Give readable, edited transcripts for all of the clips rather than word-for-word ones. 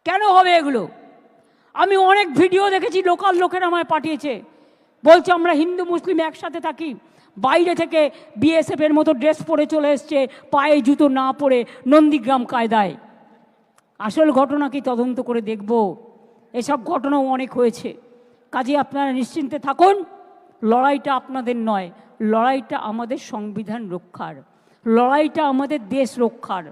কেন হবে এগুলো? আমি অনেক ভিডিও দেখেছি, লোকাল লোকেরা আমায় পাঠিয়েছে, বলছে আমরা হিন্দু মুসলিম একসাথে থাকি, বাইরে থেকে বিএসএফ এর মতো ড্রেস পরে চলে এসছে, পায়ে জুতো না পরে নন্দীগ্রাম কায়দায়। আসল ঘটনা কি তদন্ত করে দেখব। এসব ঘটনাও অনেক হয়েছে। কাজে আপনারা নিশ্চিন্তে থাকুন, লড়াইটা আপনাদের নয়, লড়াইটা আমাদের সংবিধান রক্ষার, লড়াইটা আমাদের দেশ রক্ষার,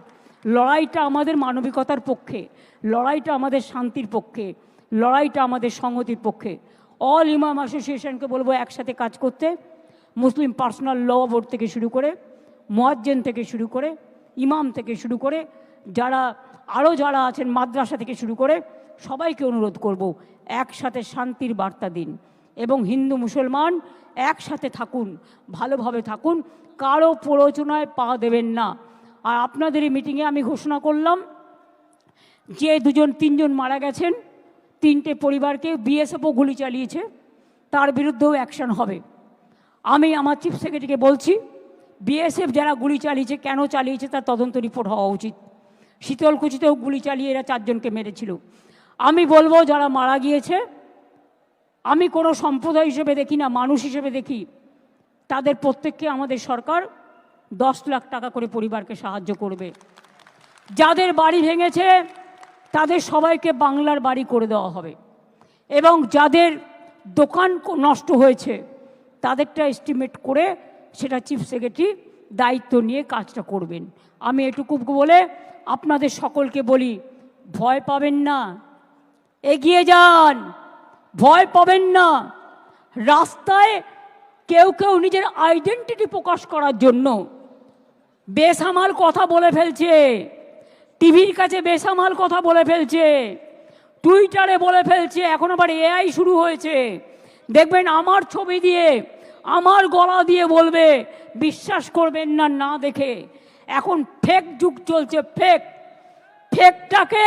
লড়াইটা আমাদের মানবিকতার পক্ষে, লড়াইটা আমাদের শান্তির পক্ষে, লড়াইটা আমাদের সংহতির পক্ষে। অল ইমাম অ্যাসোসিয়েশনকে বলবো একসাথে কাজ করতে। মুসলিম পার্সোনাল ল বোর্ড থেকে শুরু করে, মুয়াজ্জিন থেকে শুরু করে, ইমাম থেকে শুরু করে, যারা আছেন মাদ্রাসা থেকে শুরু করে, সবাইকে অনুরোধ করব একসাথে শান্তির বার্তা দিন এবং হিন্দু মুসলমান একসাথে থাকুন, ভালোভাবে থাকুন, কারো প্ররোচনায় পা দেবেন না। আর আপনাদের এই মিটিংয়ে আমি ঘোষণা করলাম যে 2-3 মারা গেছেন, 3টে পরিবারকে বিএসএফও গুলি চালিয়েছে, তার বিরুদ্ধেও অ্যাকশন হবে। আমি আমার চিফ সেক্রেটারিকে বলছি, বিএসএফ যারা গুলি চালিয়েছে, কেন চালিয়েছে তার তদন্ত রিপোর্ট হওয়া উচিত। শীতলকুচিতেও গুলি চালিয়ে এরা 4 জনকে মেরেছিল। আমি বলবো যারা মারা গিয়েছে, আমি কোনো সম্প্রদায় হিসেবে দেখি না, মানুষ হিসেবে দেখি, তাদের প্রত্যেককে আমাদের সরকার 10 লাখ টাকা করে পরিবারকে সাহায্য করবে। যাদের বাড়ি ভেঙেছে তাদের সবাইকে বাংলার বাড়ি করে দেওয়া হবে এবং যাদের দোকান নষ্ট হয়েছে তাদেরটা এস্টিমেট করে সেটা চিফ সেক্রেটারি দায়িত্ব নিয়ে কাজটা করবেন। আমি এটুকু বলে আপনাদের সকলকে বলি, ভয় পাবেন না, এগিয়ে যান, ভয় পাবেন না। রাস্তায় কেউ কেউ নিজের আইডেন্টিটি প্রকাশ করার জন্য বেসামাল কথা বলে ফেলছে, টিভির কাছে বেসামাল কথা বলে ফেলছে, টুইটারে বলে ফেলছে, এখন আবার এআই শুরু হয়েছে। দেখবেন আমার ছবি দিয়ে, আমার গলা দিয়ে বলবে, বিশ্বাস করবেন না না দেখে। এখন ফেক যুগ চলছে, ফেকটাকে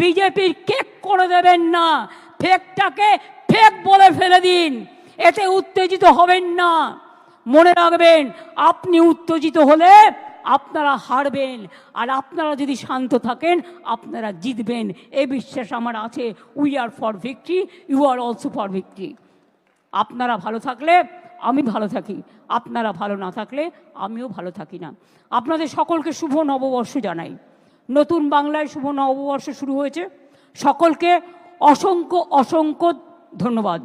বিজেপির কেক করে দেবেন না, ফেকটাকে ফেক বলে ফেলে দিন, এতে উত্তেজিত হবেন না। মনে রাখবেন, আপনি উত্তেজিত হলে আপনারা হারবেন, আর আপনারা যদি শান্ত থাকেন আপনারা জিতবেন, এই বিশ্বাস আমার আছে। We are for victory, you are also for victory. আপনারা ভালো থাকলে আমি ভালো থাকি, আপনারা ভালো না থাকলে আমিও ভালো থাকি না। আপনাদের সকলকে শুভ নববর্ষ জানাই। নতুন বাংলায় শুভ নববর্ষ শুরু হয়েছে। সকলকে অসংখ্য অসংখ্য ধন্যবাদ।